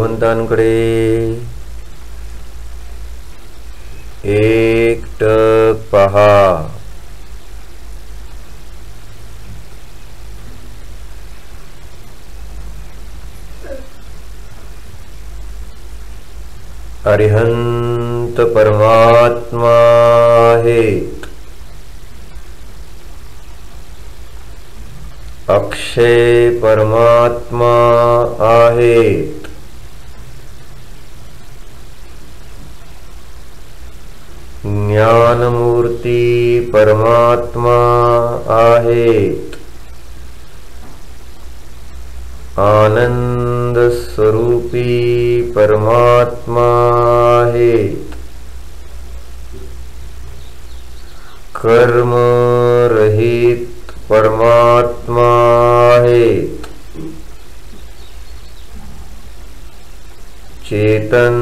भगवंतांकडे एकटक पहा. अरिहंत परमात्मा आहेत. अक्षय परमात्मा आहेत. ज्ञानमूर्ती परमात्मा आहेत. आनंद स्वरूपी परमात्मा आहेत. कर्म रहित परमात्मा आहेत. चेतन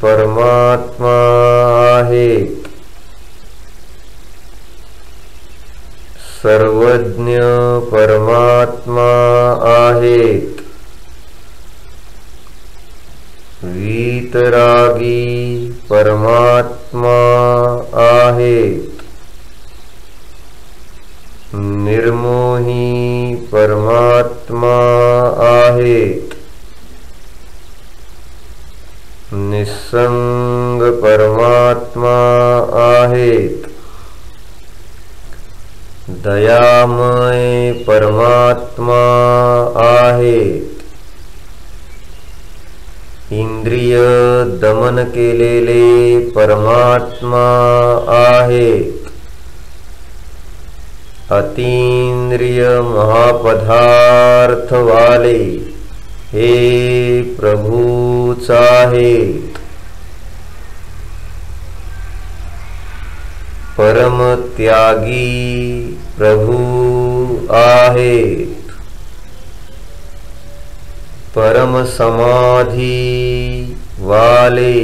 परमात्मा आहेत. सर्वज्ञ परमात्मा आहेत. वीतरागी परमात्मा आहेत. निर्मोही परमात्मा आहेत. निस्संग परमात्मा आहेत. दयामय परमात्मा आहेत. इंद्रिय दमन केलेले परमात्मा आहेत. अतींद्रिय महापदार्थ वाले हे प्रभूच आहेत. परम त्यागी प्रभू आहेत. परम समाधी वाले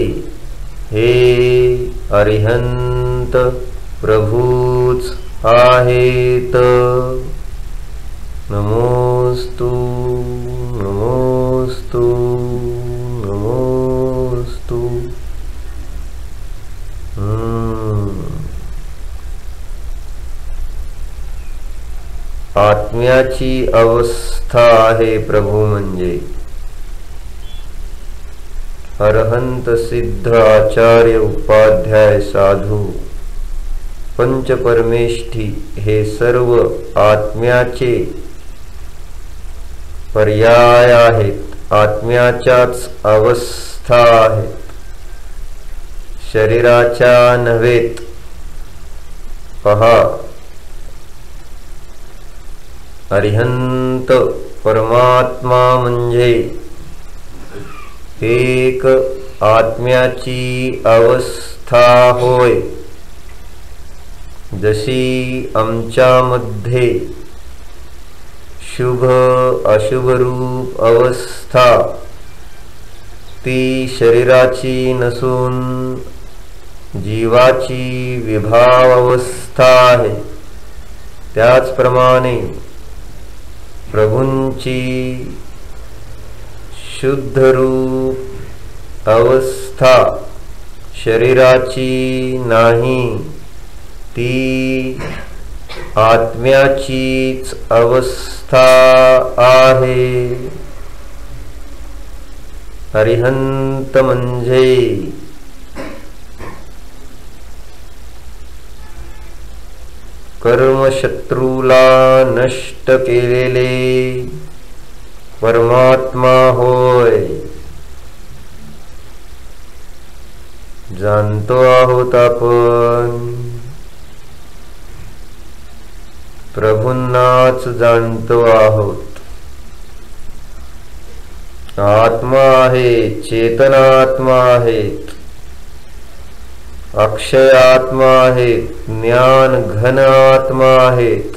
हे अरिहंत प्रभूच आहेत. नमोस्तु नमोस्तु नमोस्तु. आत्म्याची अवस्था आहे प्रभू म्हणजे. अरहंत सिद्ध आचार्य उपाध्याय साधू पंचपरमेष्ठी हे सर्व आत्म्याचे पर्याय आहेत. आत्म्याच्याच अवस्था आहेत. शरीराच्या नव्हेत. पहा, अरिहंत परमात्मा म्हणजे एक आत्म्याची अवस्था होय. जशी आमच्यामध्ये शुभ अशुभ रूप अवस्था ती शरीराची नसून जीवाची विभाव अवस्था आहे, त्याचप्रमाणे प्रभूंची शुद्ध रूप अवस्था शरीराची नाही, ती आत्म्याचीच अवस्था आहे. अरिहंत म्हणजे कर्मशत्रूला नष्ट केलेले परमात्मा होय. जाणतो आहोत आपण, प्रभूंनाच जाणतो आहोत. आत्मा आहे, चेतनात्मा आहेत, अक्षय आत्मा आहेत, ज्ञान घन आत्मा आहेत,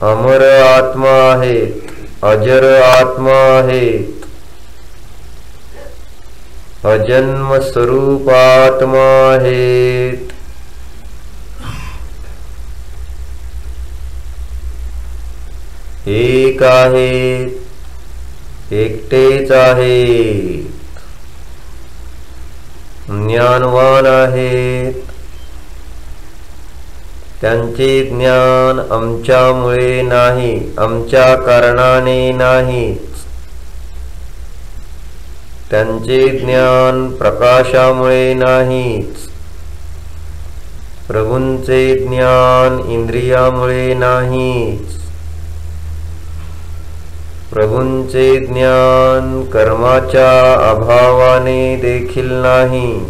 अमर आत्मा आहेत, अजर आत्मा आहेत, अजन्म स्वरूप आत्मा आहेत. एक आहेत, एकटेच आहेत, ज्ञानवान आहेत. त्यांचे ज्ञान आमच्यामुळे नाही, आमच्या कारणाने नाही. त्यांचे ज्ञान प्रकाशामुळे नाहीच. प्रभूंचे ज्ञान इंद्रियामुळे नाहीच. प्रभूंचे ज्ञान कर्माच्या अभावाने देखील नाही.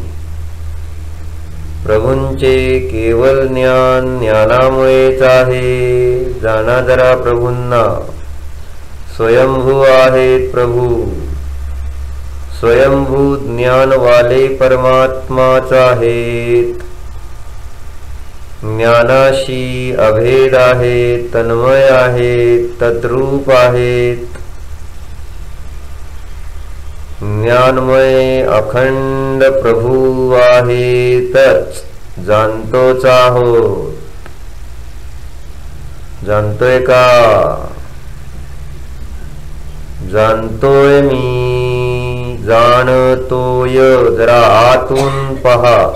प्रभूंचे केवळ ज्ञान ज्ञानामुळेच आहे. जाणा जरा प्रभूंना. स्वयंभू आहेत प्रभू. स्वयंभू ज्ञानवाले परमात्माच आहेत. ज्ञानाशी अभेद आहेत, तन्मय आहेत, तद्रूप आहेत. ज्ञानमय अखंड प्रभू आहेतच. जाणतोच आहोत. जाणतोय का? जाणतोय मी, जाणतोय. जरा आतून पहा.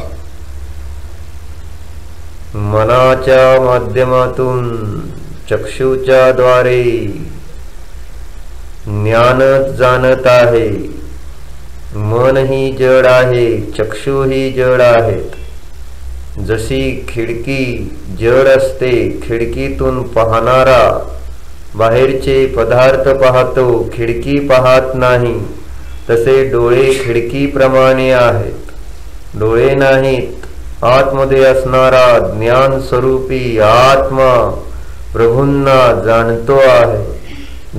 मनाच्या माध्यमातून, चक्षुच्या द्वारे ज्ञानच जाणत आहे. मन ही जड आहे, चक्षु ही जड आहेत. जशी खिडकी जड असते, खिडकीतून पाहणारा बाहेरचे पदार्थ पाहतो, खिडकी पाहत नाही. तसे डोळे खिडकीप्रमाणे आहेत, डोळे नाहीत. आतमध्ये असणारा ज्ञान स्वरूपी आत्मा प्रभूंना जाणतो आहे.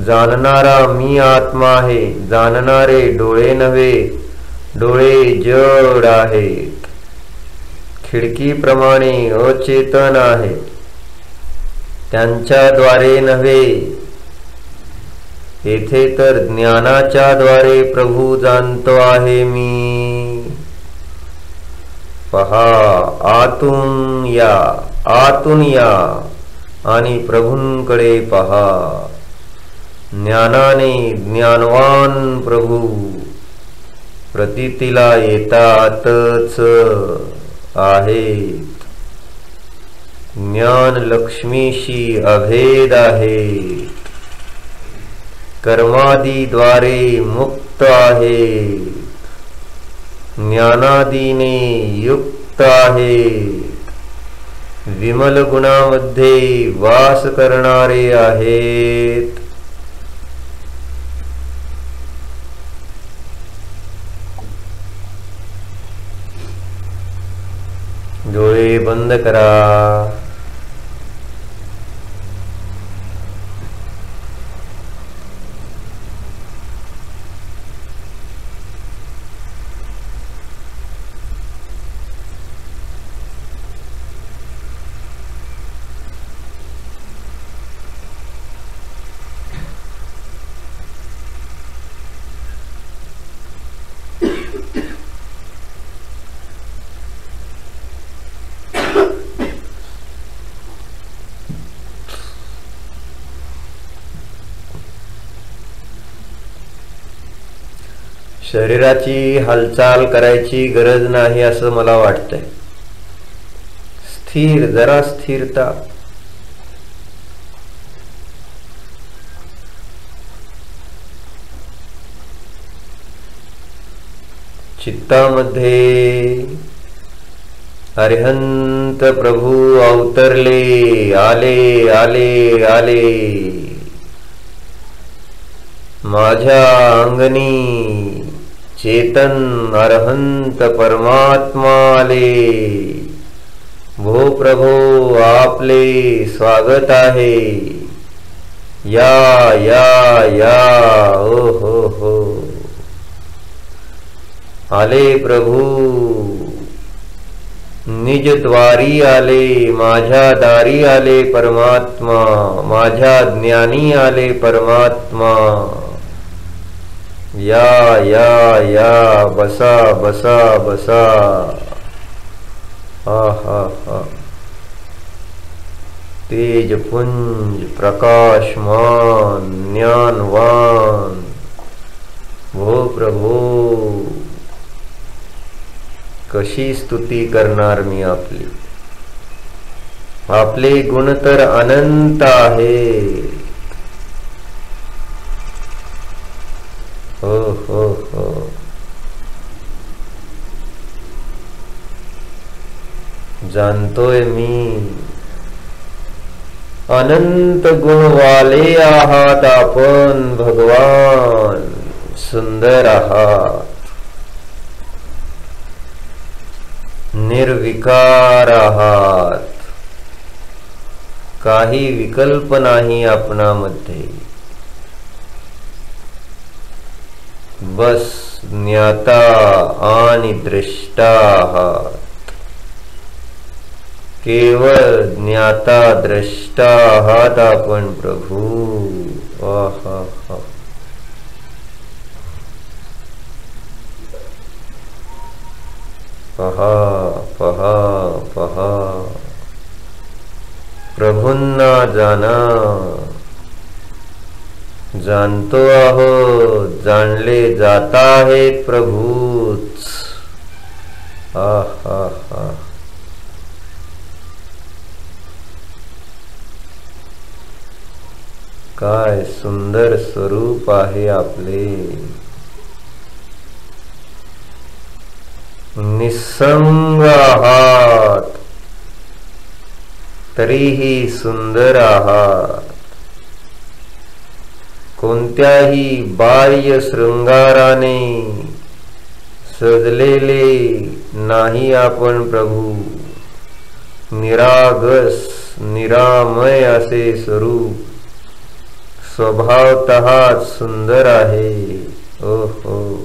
जाणणारा मी आत्मा आहे. जाणणारे डोळे नव्हे, डोळे जड आहेत, खिडकीप्रमाणे अचेतन आहेत. त्यांच्याद्वारे नव्हे, येथे तर ज्ञानाच्या द्वारे प्रभू जाणतो आहे मी. पहा, आतून या, आतून या आणि प्रभूंकडे पहा. ज्ञानाने ज्ञानवान प्रभू प्रतीतीला येतातच आहेत. ज्ञान लक्ष्मीशी अभेद आहेत. कर्मादीद्वारे मुक्त आहेत. ज्ञानादीने युक्त आहेत. विमल गुणामध्ये वास करणारे आहेत. डोळे बंद करा. शरीराची हालचाल करायची गरज नाही असं मला वाटतंय. स्थिर, जरा स्थिरता. चित्तामध्ये अरिहंत प्रभू अवतरले, आले आले आले. माझ्या अंगणी चेतन अरहंत परमात्मा आले. भो प्रभो, आपले स्वागत आहे. या या या. ओ हो. आले प्रभू, निज द्वारी आले. माझ्या दारी आले परमात्मा. माझ्या ज्ञानी आले परमात्मा. या या या. बसा बसा बसा. हा हा हा. तेजपुंज प्रकाशमान ज्ञानवान हो प्रभो, कशी स्तुती करणार मी आपली. आपले गुण तर अनंत आहे. हो हो हो. जानतोय मी, अनंत गुण वाले आहात आपण भगवान. सुंदर आहात, निर्विकार आहात. काही विकल्प नाही आपणामध्ये. बस ज्ञाता आणि द्रष्टा आहात. केवळ ज्ञाता द्रष्टा आहात आपण प्रभू. आहा हा. पहा पहा पहा, प्रभूंना जाना. जानतो आहोत, जाणले जाता आहेत प्रभूच. हा हा हा. काय सुंदर स्वरूप आहे आपले. निसंग आहात, तरीही सुंदर आहात. कोणत्याही बाह्य शृंगाराने सजलेले नाही आपण प्रभू. निरागस निरामय असे स्वरूप स्वभावतः सुंदर आहे. ओहो.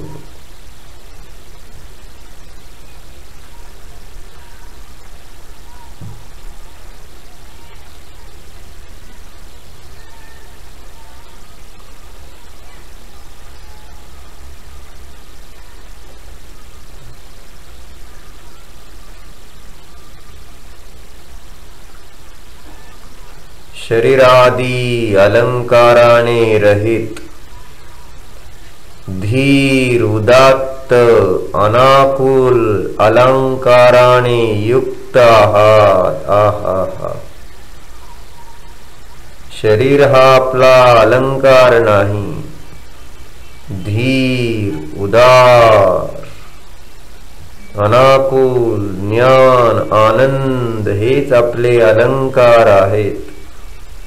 शरीरादी अलंकाराने रहित, धीर उदात्त अनाकुल अलंकाराने युक्त आहात. आहा. शरीर हा आपला अलंकार नाही. धीर उदार अनाकुल ज्ञान आनंद हेच आपले अलंकार आहेत.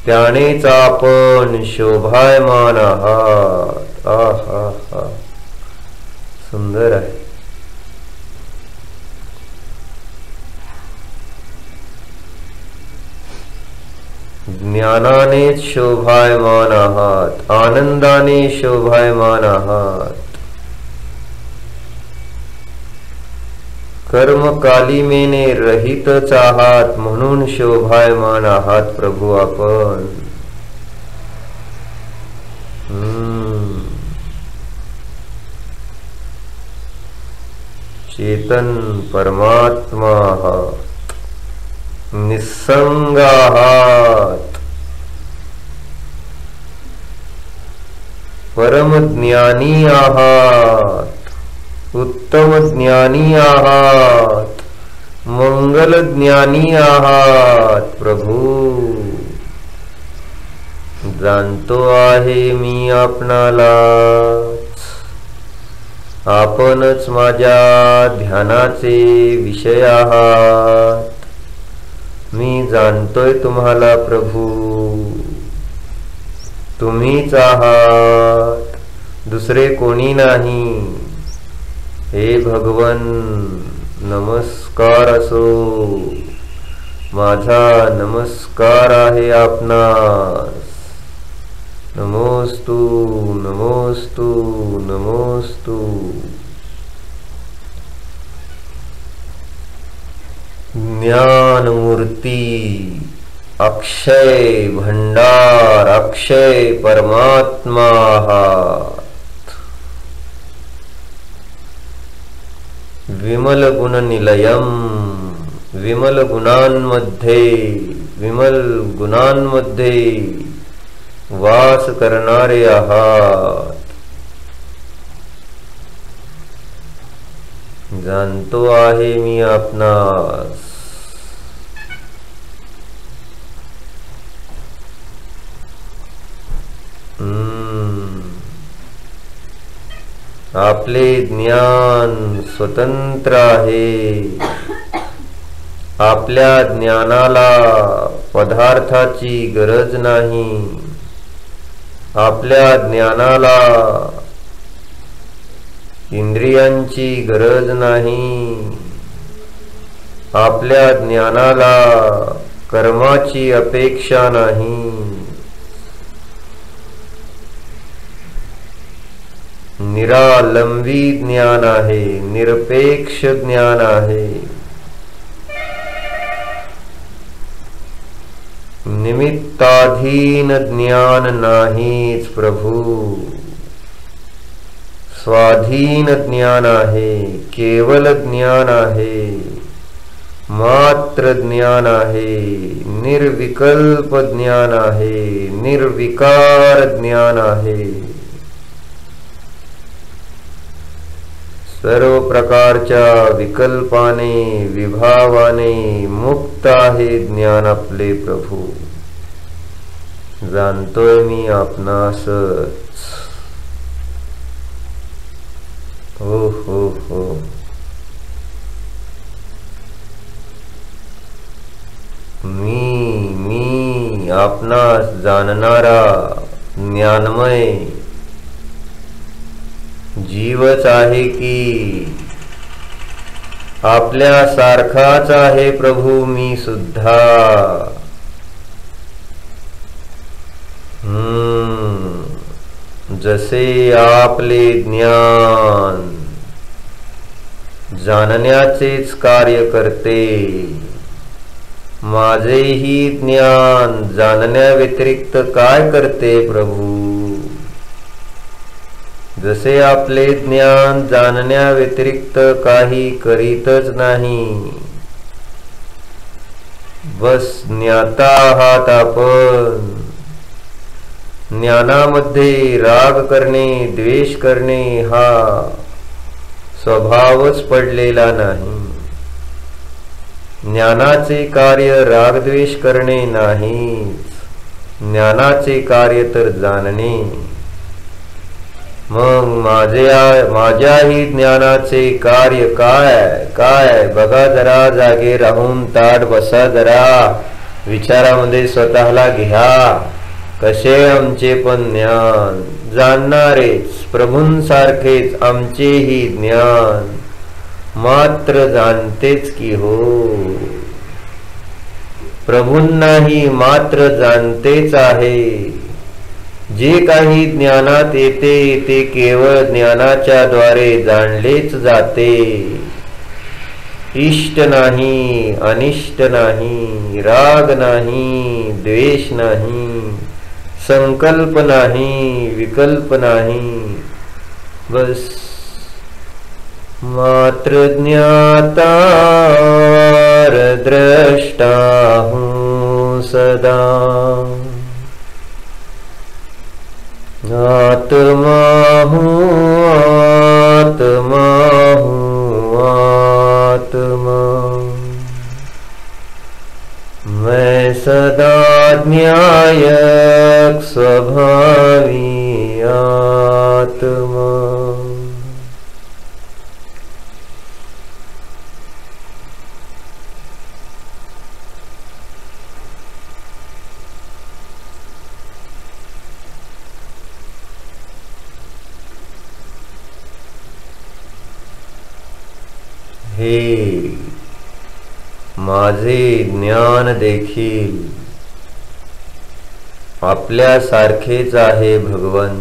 त्यानेच आपण शोभायमान आहात. आहा हा. सुंदर आहे. ज्ञानानेच शोभायमान आहात, आनंदाने शोभायमान आहात. कर्म कालिमेने रहितच आहात म्हणून शोभायमान आहात प्रभू आपण. चेतन परमात्मा आहात, निसंग आहात, परम ज्ञानी आहात, उत्तम ज्ञानी आहात, मंगल ज्ञानी आहात प्रभू. जाणतो आहे मी आपणाला. आपणच माझ्या ध्यानाचे विषय आहात. मी जाणतोय तुम्हाला प्रभू. तुम्हीच आहात, दुसरे कोणी नाही. हे भगवन, नमस्कार असो. माझा नमस्कार आहे आपणास. नमोस्तु नमोस्तु नमोस्तु. ज्ञानमूर्ती, अक्षय भंडार, अक्षय परमात्मा आहात. विमल गुण निलयम, विमल गुणांमध्ये वास करणारे आहात. जाणतो आहे मी आपणास, आपले ज्ञान स्वतंत्र आहे. आपल्या ज्ञानाला पदार्थाची गरज नाही. आपल्या ज्ञानाला इंद्रियांची गरज नाही. आपल्या ज्ञानाला कर्माची अपेक्षा नाही. निरालंबी ज्ञान आहे, निरपेक्ष ज्ञान आहे. निमित्ताधीन ज्ञान नाहीच प्रभू, स्वाधीन ज्ञान आहे, केवल ज्ञान आहे, मात्र ज्ञान आहे, निर्विकल्प ज्ञान आहे, निर्विकार ज्ञान आहे. सर्व प्रकारच्या विकल्पाने विभावाने मुक्त आहे ज्ञान आपले प्रभू. जाणतोय मी आपणासच. हो हो हो. मी आपणास जाणणारा ज्ञानमय जीवच आहे की आपल्या सारखाच आहे प्रभू मी सुद्धा. जसे आपले ज्ञान जाणण्याचेच कार्य करते, माझेही ज्ञान जाणण्या व्यतिरिक्त काय करते प्रभू. जसे आपले ज्ञान जाणण्या व्यतिरिक्त काही करीतच नाही. बस ज्ञाता आहात आपण. ज्ञानामध्ये राग करणे द्वेष करणे हा स्वभावच पडलेला नाही. ज्ञानाचे कार्य रागद्वेष करणे नाही, ज्ञानाचे कार्य तर जाणणे. मग माझ्याही ज्ञानाचे कार्य काय बघा जरा. जागे राहून ताट बसा जरा. विचारामध्ये स्वतःला घ्या. कसे आमचे पण ज्ञान जाणणारेच प्रभूंसारखेच आमचेही ज्ञान मात्र जाणतेच की हो. प्रभूंनाही मात्र जाणतेच आहे. जे काही ज्ञानात येते ते केवळ ज्ञानाच्या द्वारे जाणलेच जाते. इष्ट नाही, अनिष्ट नाही, राग नाही, द्वेष नाही, संकल्प नाही, विकल्प नाही. बस मात्र ज्ञाता द्रष्टा हूँ सदा. आत्मा हूँ, आत्मा हूँ, आत्मा. मैं सदा न्यायक स्वभावी आत्मा. हे माझे ज्ञान देखील आपल्या सारखेच आहे भगवन.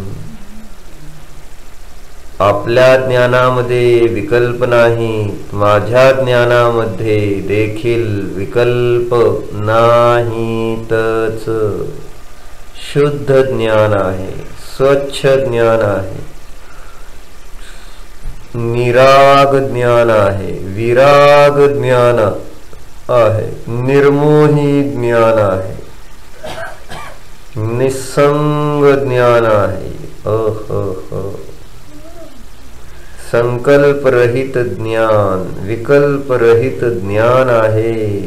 आपल्या ज्ञानामध्ये विकल्प नाही, माझ्या ज्ञानामध्ये देखील विकल्प नाहीतच. शुद्ध ज्ञान आहे, स्वच्छ ज्ञान आहे, निराग ज्ञान आहे, विराग ज्ञान आहे, निर्मोही ज्ञान आहे, निसंग ज्ञान आहे. संकल्प रहित ज्ञान, विकल्प रहित ज्ञान आहे.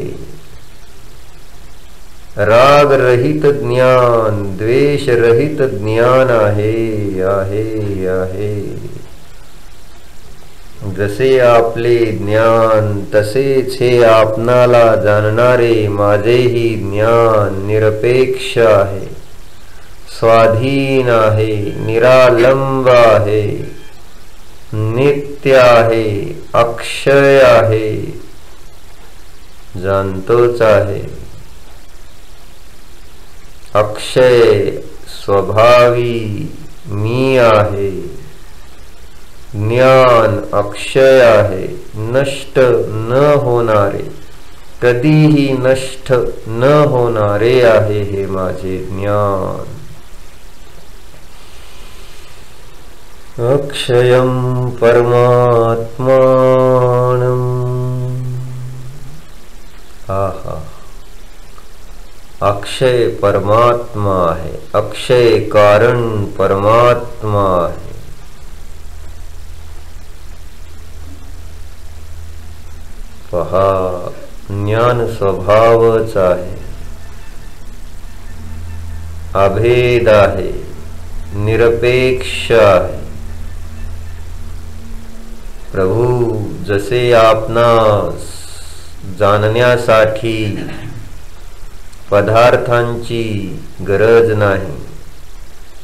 राग रहित ज्ञान, द्वेष रहित ज्ञान आहे. जसे आपले ज्ञान तसेच हे आपणाला जाणणारे माझेही ज्ञान निरपेक्ष आहे, स्वाधीन आहे, निरालंब आहे, नित्य आहे, अक्षय आहे, जाणतोच आहे. अक्षय स्वभावी मी आहे. ज्ञान अक्षय आहे, नष्ट न होणारे, कधीही नष्ट न होणारे आहे हे माझे ज्ञान. अक्षयं परमात्मानं. आहा, अक्षय परमात्मा आहे, अक्षय कारण परमात्मा आहे. पहा, ज्ञान स्वभावच आहे, अभेद आहे, निरपेक्ष आहे. प्रभू जसे आपणास जाणण्यासाठी पदार्थांची गरज नाही,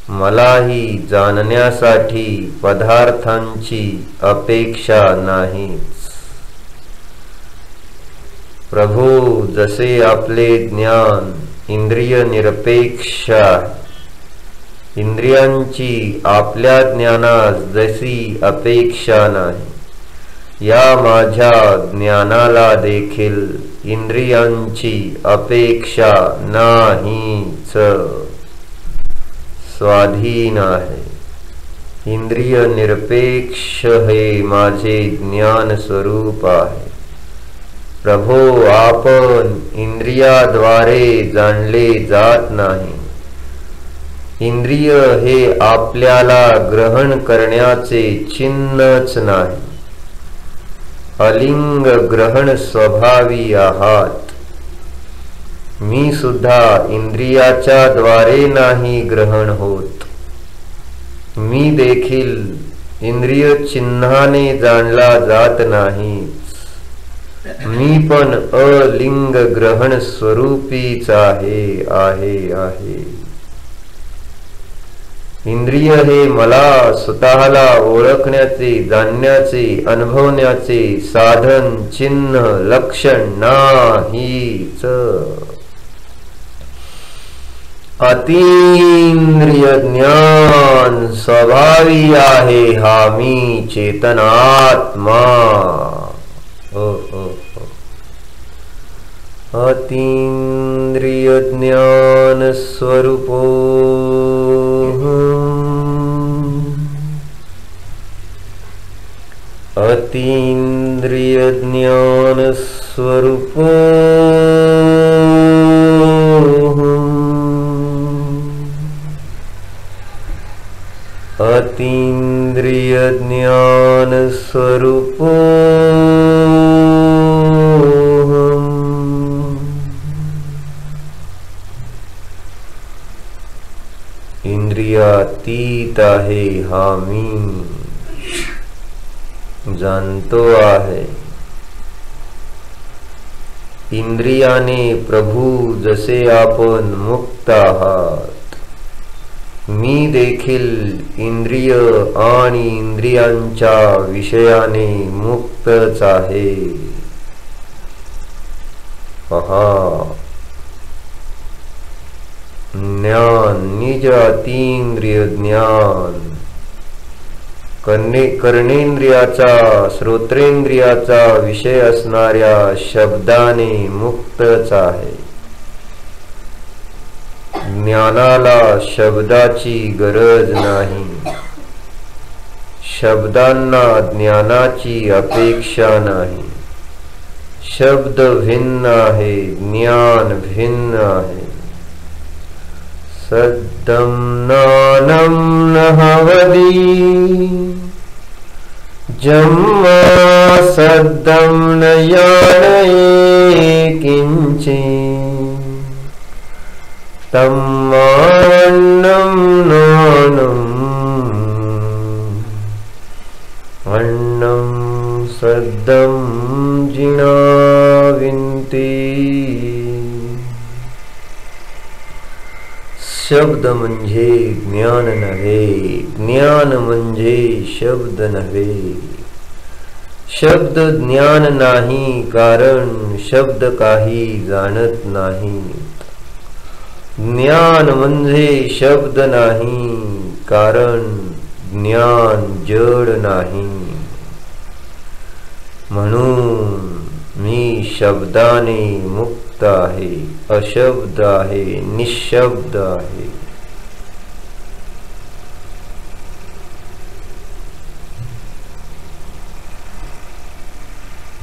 मलाही जाणण्यासाठी पदार्थांची अपेक्षा नाहीच. प्रभू जसे आपले ज्ञान इंद्रिय निरपेक्ष आहे, इंद्रियांची आपल्या ज्ञानास जशी अपेक्षा नाही, या माझ्या ज्ञानाला देखील इंद्रियांची अपेक्षा नाहीच, स्वाधीन आहे. इंद्रिय निरपेक्ष हे माझे ज्ञान स्वरूप आहे. प्रभो आपण इंद्रियाद्वारे जाणले जात नाही. इंद्रिय हे आपल्याला ग्रहण करण्याचे चिन्हच नाही. अलिंग ग्रहण स्वभावी आहात. मी सुद्धा इंद्रियाच्या द्वारे नाही ग्रहण होत. मी देखील इंद्रिय चिन्हाने जाणला जात नाही. मी पण अलिंग ग्रहण स्वरूपीच आहे. इंद्रिय हे मला स्वतःला ओळखण्याचे, जाणण्याचे, अनुभवण्याचे साधन, चिन्ह, लक्षण नाहीच. अतींद्रिय ज्ञान स्वभावी आहे हा मी चेतनात्मा. अतींद्रिय ज्ञान स्वरूपो अतींद्रिय ज्ञान स्वरूपो अतींद्रिय ज्ञान स्वरूपो इंद्रियातीत आहे हा मी, जाणतो आहे. इंद्रियाने प्रभू जसे आपण मुक्त आहात, मी देखील इंद्रिय आणि इंद्रियांच्या विषयाने मुक्तच आहे. पहा, ज्ञान निज अतींद्रिय ज्ञान कर्णेंद्रियाचा, श्रोत्रेंद्रियाचा विषय असणाऱ्या शब्दाने मुक्तच आहे. ज्ञानाला शब्दाची गरज नाही. शब्दांना ज्ञानाची अपेक्षा नाही. शब्द भिन्न आहे, ज्ञान भिन्न आहे. सद्दं नानं नहवदी जम्मा सद्दं न यानये किंचित् तम्मान्नं नानम् अन्नं सद्दं जिनाविन्ति। शब्द म्हणजे ज्ञान नव्हे, ज्ञान म्हणजे शब्द नव्हे। शब्द ज्ञान नाही, कारण शब्द काही जाणत नाही। ज्ञान म्हणजे शब्द नाही, कारण ज्ञान जड नाही। म्हणून मी शब्दाने मुक्त आहे, अशब्द आहे, निशब्द आहे।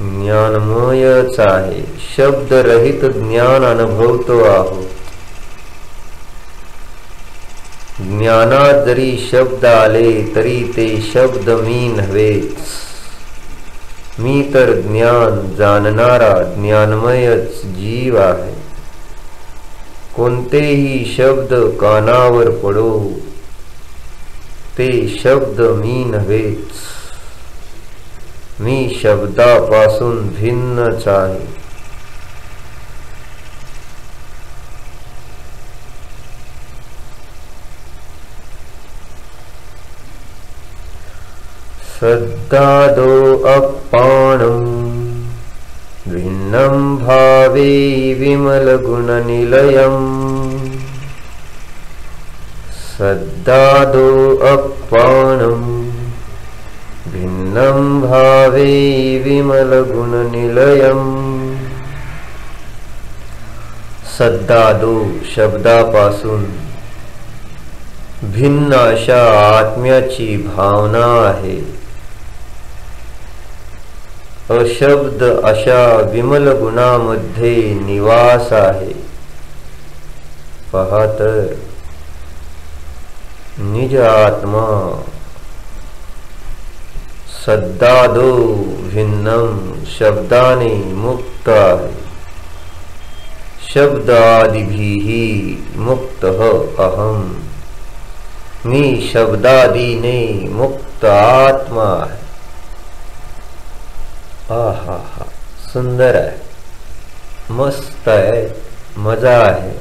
ज्ञानमयच आहे, शब्द रहित ज्ञान अनुभवतो आहोत। ज्ञानात जरी शब्द आले तरी ते शब्द मी नव्हेच। मी तर ज्ञान जाणणारा ज्ञानमयच जीव आहे। कोणतेही शब्द कानावर पडो, ते शब्द मी नव्हेच। मी शब्दापासून भिन्नच आहे। सद्दादो अपाणं भिन्नं भावे विमलगुणनिलयम्। सद्दादो अपाणं भिन्नं भावे विमलगुणनिलयम्। सद्दादो शब्दापासून भिन्न अशा आत्म्याची भावना आहे। अशब्द अशा विमल गुणामध्ये निवास आहे। पहा तर निज आत्मा सद्दादो भिन्नम शब्दाने मुक्त आहे। शब्दादिभिहि मुक्तः अहम। मी शब्दादीने मुक्त आत्मा आहे। आहा हा, सुंदर आहे, मस्त आहे, मजा आहे।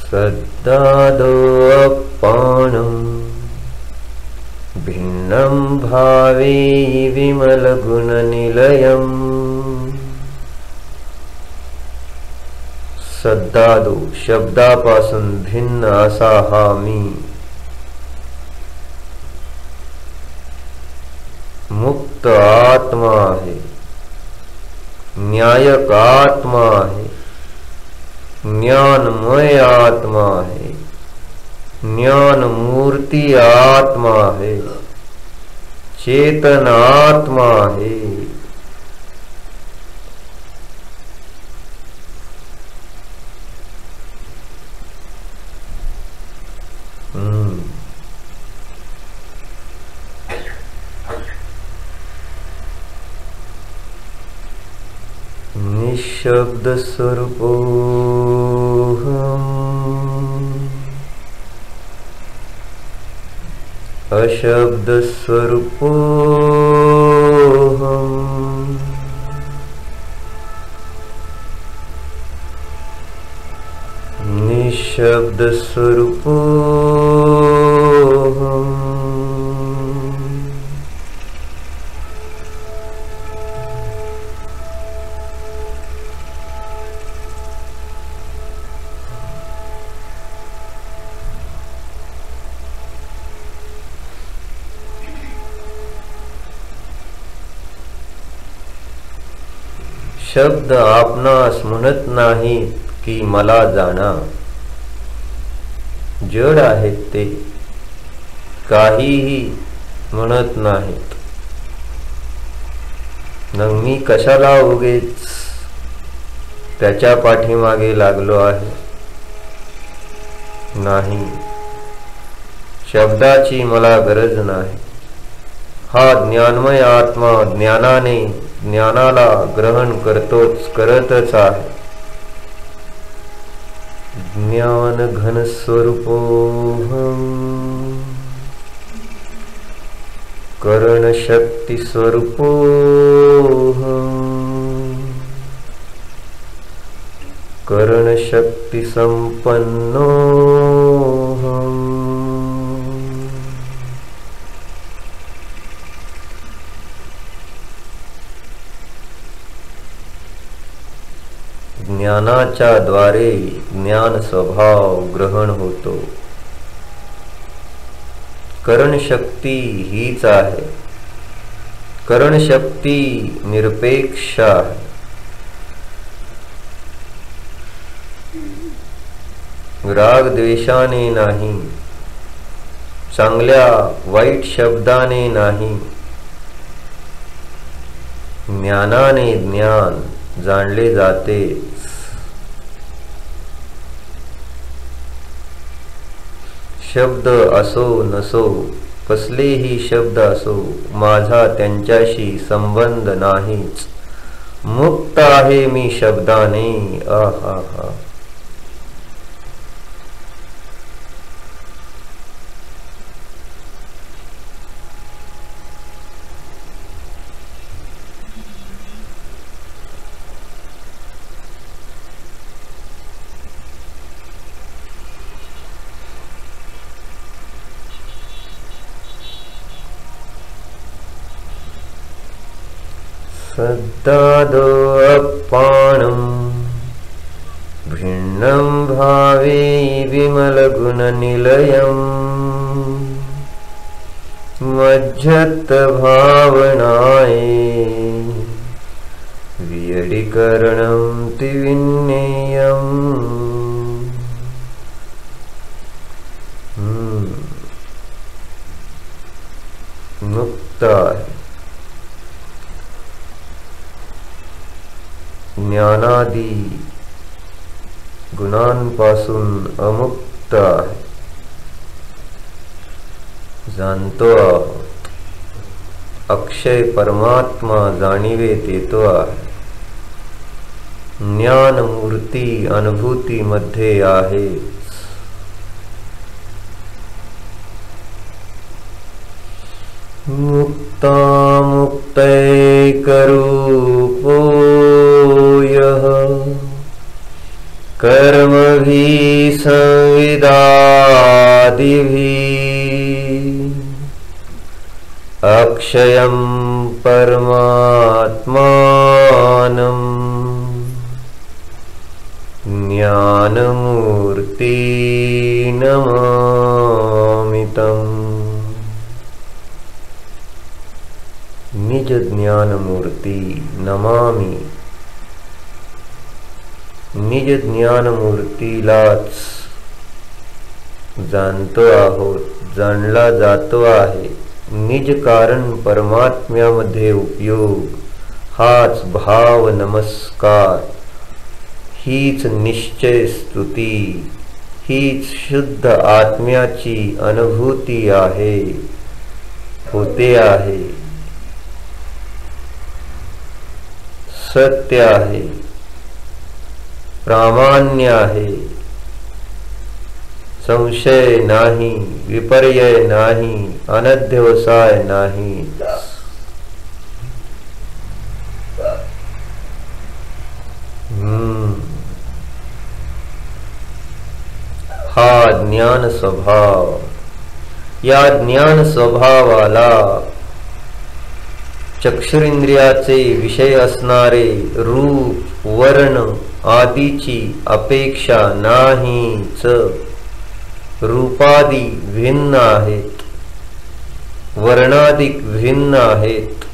सद्दादो अपाणं भिन्नं भावे विमलगुणनिलयम्। सद्दादो शब्दापासून भिन्न असा हा मी मुक्त आत्मा आहे, न्यायक आत्मा आहे, ज्ञानमय आत्मा आहे, ज्ञान मूर्ति आत्मा आहे, चेतन आत्मा आहे। निशब्द स्वरूपोऽहम् अशब्द स्वरूपोऽहम् निशब्द स्वरूपोऽहम्। शब्द आपणास म्हणत नाहीत की मला जाणा। जड आहेत ते, काहीही म्हणत नाहीत। मग मी कशाला उगेच त्याच्या पाठीमागे लागलो आहे? नाही, शब्दाची मला गरज नाही. हा ज्ञानमय आत्मा ज्ञानाने ज्ञानाला ग्रहण करतच आहे. ज्ञान घन स्वरूपोहम, करण शक्ती स्वरूपोहम, करण शक्ती संपन्नोहम. ज्ञानाच्या द्वारे ज्ञान स्वभाव ग्रहण होतो. करण शक्ती हीच आहे. करण शक्ती निरपेक्ष आहे. राग द्वेषाने नाही, चांगल्या वाईट शब्दाने नाही, ज्ञानाने ज्ञान जाणले जाते. शब्द असो नसो, कसलेही शब्द असो, माझा त्यांच्याशी संबंध नाहीच. मुक्त आहे मी शब्दाने. आहा. सद्दादो अपाणं भिन्नं भावे विमलगुणनिलयं मज्जत भावनाये वियडीकरणं तिविन्नेयम्. मुक्त आहे. ज्ञानादी गुणांपासून अमुक्त आहे. जाणतो आहोत. अक्षय परमात्मा जाणीवेत येतो आहे. ज्ञानमूर्ती अनुभूतीमध्ये आहे. मुक्तामुक्तैकरूपो यः कर्मभिः संविदादिभिः अक्षयं परमात्मानं ज्ञानमूर्ति नमामि तम्. निज ज्ञानमूर्ती नमामि. निज ज्ञानमूर्तीलाच जाणतो आहोत, जाणला जातो आहे. निज कारण परमात्म्यामध्ये उपयोग, हाच भाव नमस्कार, हीच निश्चय स्तुती, हीच शुद्ध आत्म्याची अनुभूती आहे, होते आहे. सत्य आहे, प्रामाण्य आहे, संशय नाही, विपर्यय नाही, अनध्यवसाय नाही. हा ज्ञान स्वभाव. या ज्ञान स्वभावाला चक्षुरिंद्रियाचे विषय असणारे रूप वर्ण आदीची अपेक्षा नाहीच. रूपादी भिन्न आहेत, वर्णादिक भिन्न आहेत.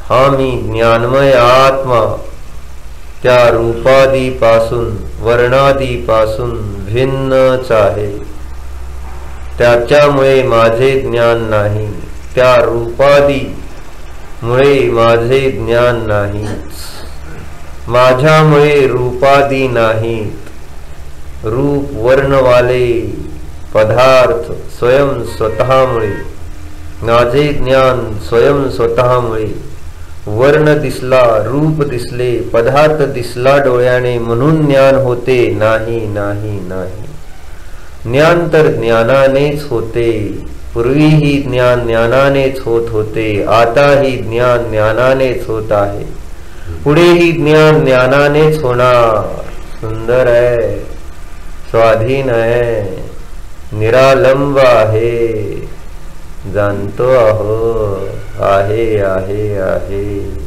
हा मी ज्ञानमय आत्मा त्या रूपादीपासून वर्णादीपासून भिन्नच आहे. त्याच्यामुळे माझे ज्ञान नाही, त्या रूपादी मुळे माझे ज्ञान नाहीच. माझ्यामुळे रूपादी नाहीत, रूप वर्णवाले पदार्थ स्वयं स्वतःमुळे, माझे ज्ञान स्वयं स्वतःमुळे, वर्ण दिसला, रूप दिसले, पदार्थ दिसला डोळ्याने म्हणून ज्ञान होते नाही नाही नाही. ज्ञान तर ज्ञानानेच होते, पूर्वीही ज्ञान ज्ञानानेच होत होते, आताही ज्ञान ज्ञानानेच होत आहे, पुढेही ज्ञान ज्ञानानेच होणार. सुंदर आहे, स्वाधीन आहे, निरालंब आहे, जाणतो आहो, आहे आहे आहे.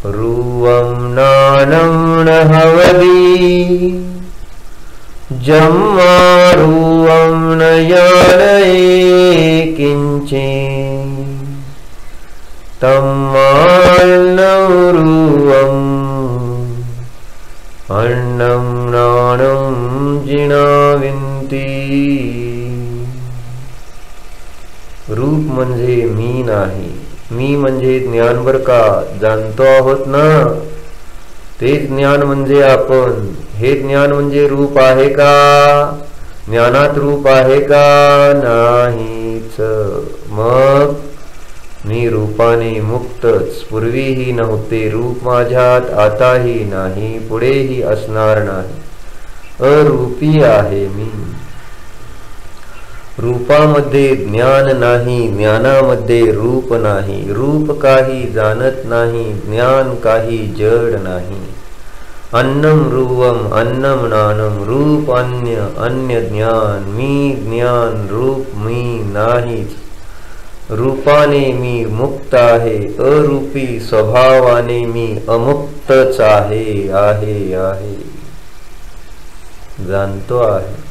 रूवं नानं न हवदी जम्मारूवं न यानये किंचित् तम्मान्नरूवम् अन्नं नानं जिनाविंती. रूप म्हणजे मी नाही, मी म्हणजे ज्ञान बर का, जाणतो आहोत ना. ते ज्ञान म्हणजे आपण. हे ज्ञान म्हणजे रूप आहे का? ज्ञानात रूप आहे का? नाहीच. मग मी रूपाने मुक्तच. पूर्वीही नव्हते रूप माझ्यात, आताही नाही, पुढेही असणार नाही. अरूपी आहे मी. रूपामध्ये ज्ञान नाही, ज्ञानामध्ये रूप नाही. रूप काही जाणत नाही, ज्ञान काही जड नाही. अन्नम रूपम अन्नम नानम, रूप अन्य, अन्य ज्ञान. मी ज्ञान, रूप मी नाहीच. रूपाने मी मुक्त आहे, अरूपी स्वभावाने मी अमुक्तच आहे, आहे आहे, जाणतो आहे.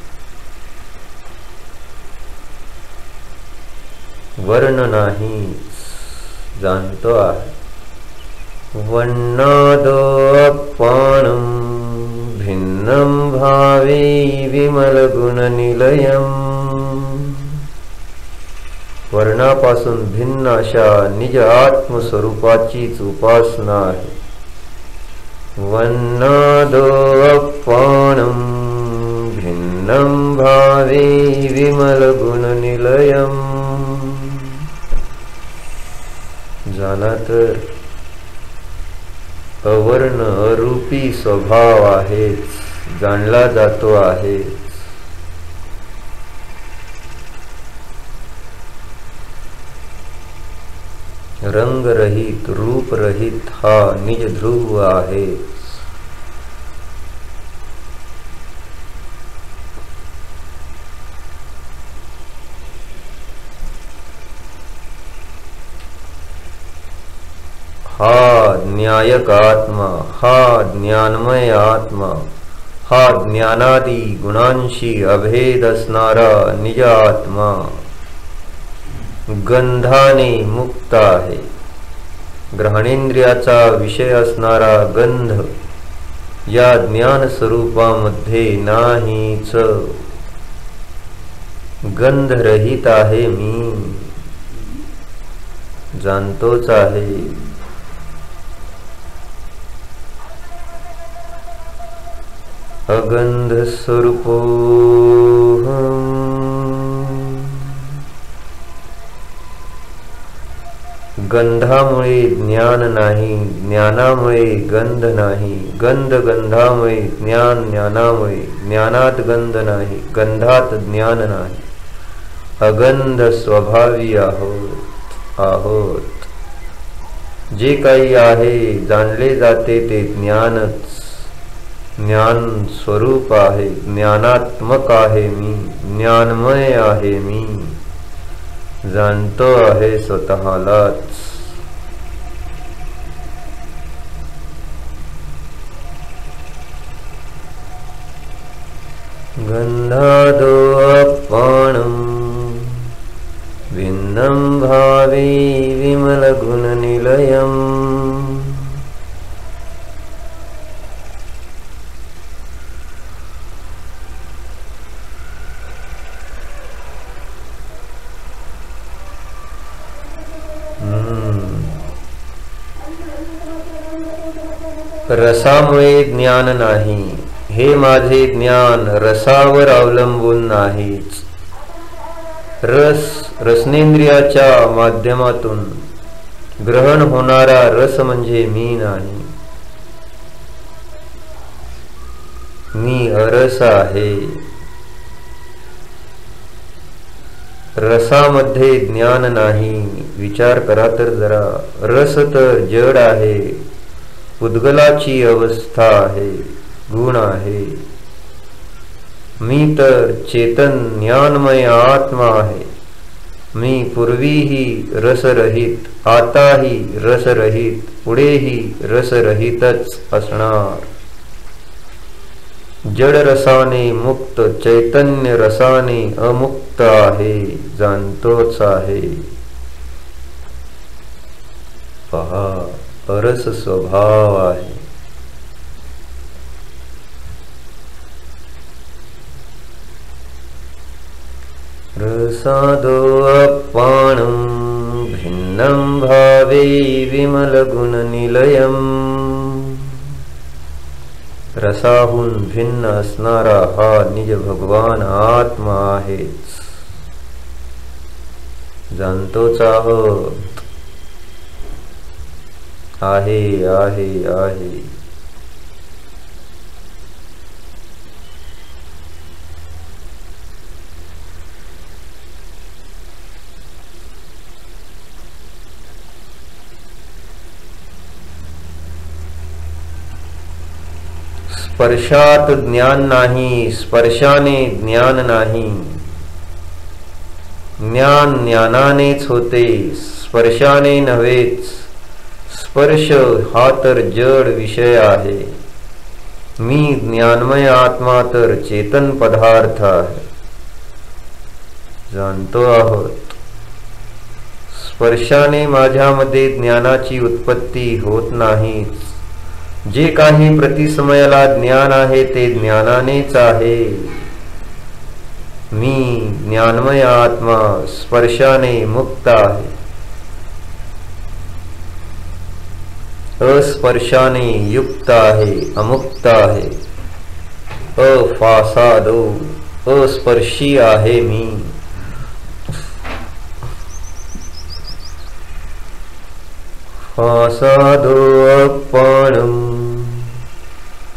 वर्ण नाही, जाणतो आहे. वर्णादोपाणं भिन्नं भावे विमलगुणनिलयम्. वर्णापासून भिन्न अशा निज आत्मस्वरूपाचीच उपासना आहे. वर्णादोपाणं भिन्नं भावे विमलगुणनिलयम्. जाना तर अवर्ण अरूपी स्वभाव आहेच, जाणला जातो आहे. रंगरहित रूपरहित हा निज ध्रुव आहे. हा न्यायक आत्मा, हा ज्ञानमय आत्मा, हा ज्ञानादी गुणांशी अभेद असणारा निज आत्मा गंधाने मुक्त आहे. ग्रहणेंद्रियाचा विषय असणारा गंध या ज्ञान स्वरूपामध्ये नाहीच. गंधरहित आहे मी, जाणतोच आहे. अगंध स्वरूपोऽहम्. गंधामुळे ज्ञान नाही, ज्ञानामुळे गंध नाही. गंध गंधामुळे, ज्ञान ज्ञानामुळे. ज्ञानात गंध नाही, गंधात ज्ञान नाही. अगंध स्वभावी आहोत, आहोत. जे काही आहे जाणले जाते ते ज्ञानच. ज्ञान स्वरूप आहे, ज्ञानात्मक आहे मी, ज्ञानमय आहे मी, जाणतो आहे स्वतःलाच. गंधादो अपाणं भिन्नं भावे विमलगुणनिलयम्. रसामुळे ज्ञान नाही, हे माझे ज्ञान रसावर अवलंबून नाहीच. रसनेंद्रियाच्या माध्यमातून ग्रहण होणारा रस म्हणजे मी नाही. मी अरस आहे. रसामध्ये ज्ञान नाही. विचार करा तर जरा. रस तर जड आहे, उद्गलाची अवस्था आहे, गुण आहे. मी तर चेतन ज्ञानमय आत्मा आहे. मी पूर्वीही रसरहित, आताही रसरहित, पुढेही रसरहितच असणार. जड रसाने मुक्त, चैतन्य रसाने अमुक्त आहे, जाणतोच आहे. पहा, अरस स्वभाव आहे. रसादो अपाणं भिन्नं भावे विमलगुणनिलयम्. रसाहून भिन्न असणारा हा निज भगवान आत्मा आहेच, जाणतोच आहोत. आहे आहे आहे. स्पर्शात ज्ञान नाही, स्पर्शाने ज्ञान नाही. ज्ञान ज्ञानानेच होते, स्पर्शाने नव्हेच. स्पर्श हा तर जड विषय आहे. मी ज्ञानमय आत्मा तर चेतन पदार्थ आहे, जाणतो आहोत. स्पर्शाने माझ्यामध्ये ज्ञानाची उत्पत्ती होत नाहीच. जे काही प्रतिसमयाला ज्ञान आहे ते ज्ञानानेच आहे. मी ज्ञानमय आत्मा स्पर्शाने मुक्त आहे. अस्पर्शाने युक्त आहे, अमुक्त आहे. अफासादो, अस्पर्शी आहे मी. फासादो अपाणं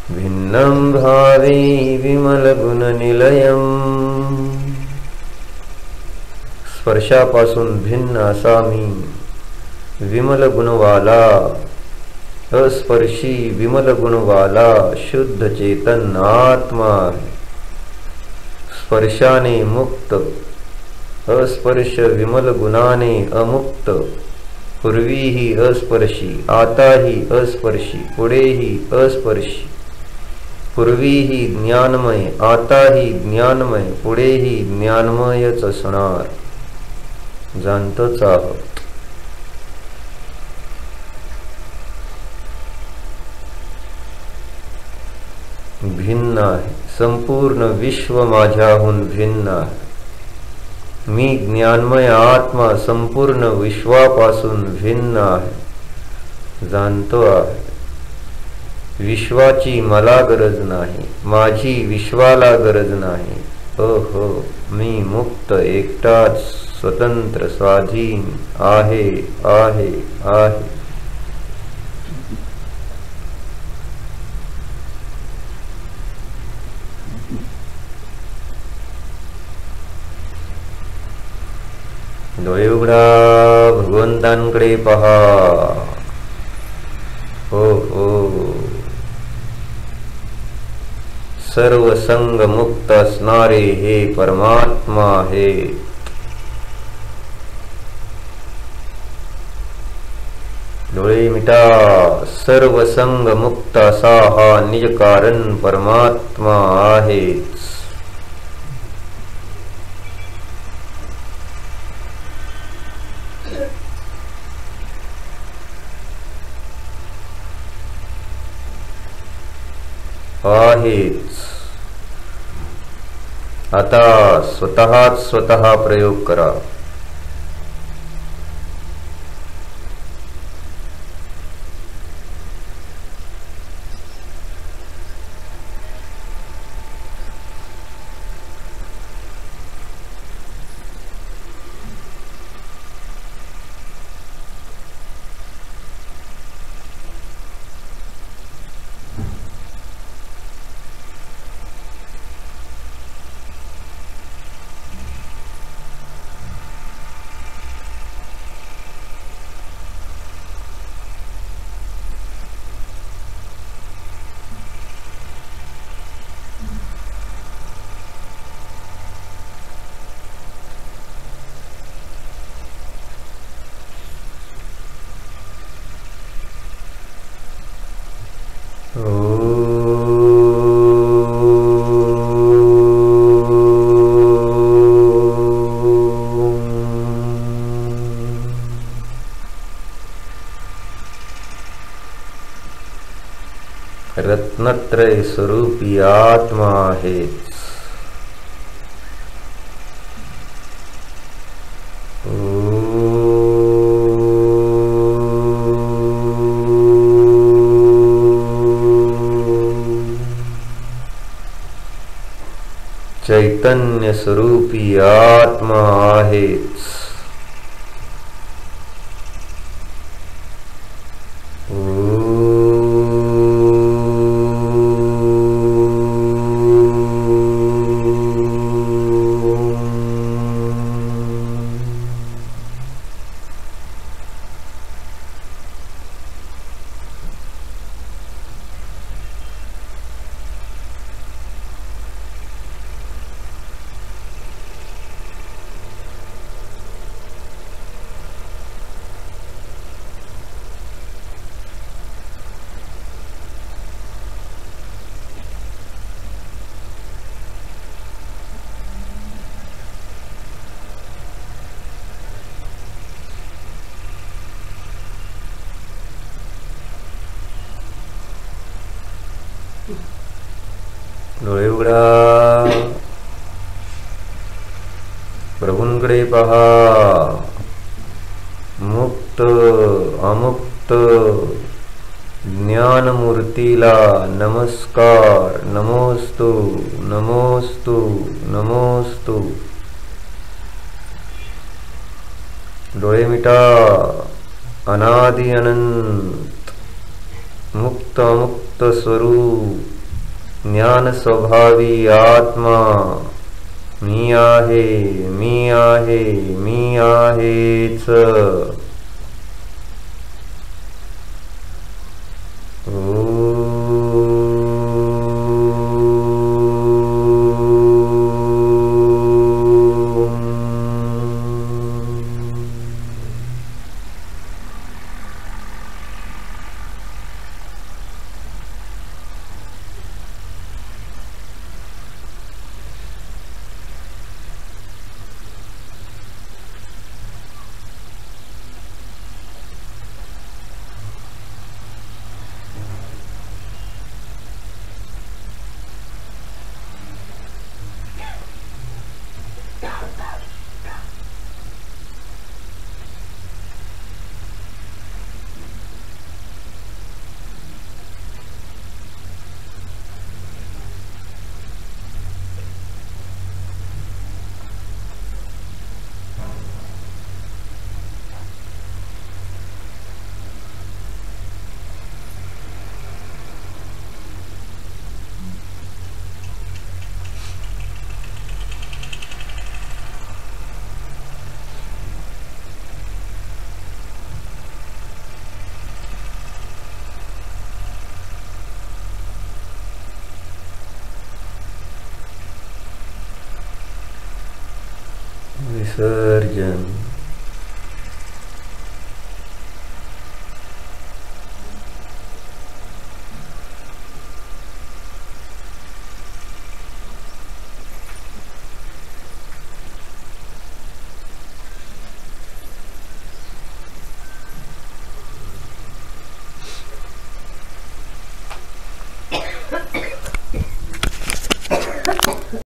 भिन्नं भावे विमलगुणनिलयम्. स्पर्शापासून भिन्न असा मी, विमल गुणवाला, अस्पर्शी विमल गुणवाला शुद्ध चेतन आत्मा आहे. स्पर्शाने मुक्त, अस्पर्श विमल गुणाने अमुक्त. पूर्वीही अस्पर्शी, आताही अस्पर्शी, पुढेही अस्पर्शी. पूर्वीही ज्ञानमय, आताही ज्ञानमय, पुढेही ज्ञानमयच असणार, जाणतोच आहोत. भिन्न आहे. संपूर्ण विश्व माझ्याहून भिन्न आहे. मी ज्ञानमय आत्मा संपूर्ण विश्वापासून भिन्न आहे, जाणतो आहे. विश्वाची मला गरज नाही, माझी विश्वाला गरज नाही. हो, मी मुक्त, एकटाच, स्वतंत्र, स्वाधीन आहे आहे आहे. डोळे उघडा, भगवंतांकडे पहा. हो हो, सर्व संग मुक्त असणारे हे परमात्मा आहे. डोळे मिटा. सर्व संग मुक्त असा हा निज कारण परमात्मा आहेच. आहेच. आता स्वतः प्रयोग करा. तापत्रय स्वरूपी आत्मा आहेच. चैतन्य स्वरूपी आत्मा आहेच. डोळे उघडा. प्रभूंकडे पहा. मुक्त अमुक्त ज्ञानमूर्तीला नमस्कार. नमोस्तु नमोस्तु नमोस्तु. डोळे मिटा. अनादि अनंत मुक्त अमुक्त स्वरूप ज्ञान स्वभावी आत्मा मी आहे, मी आहे, मी आहेच. विसर्जन.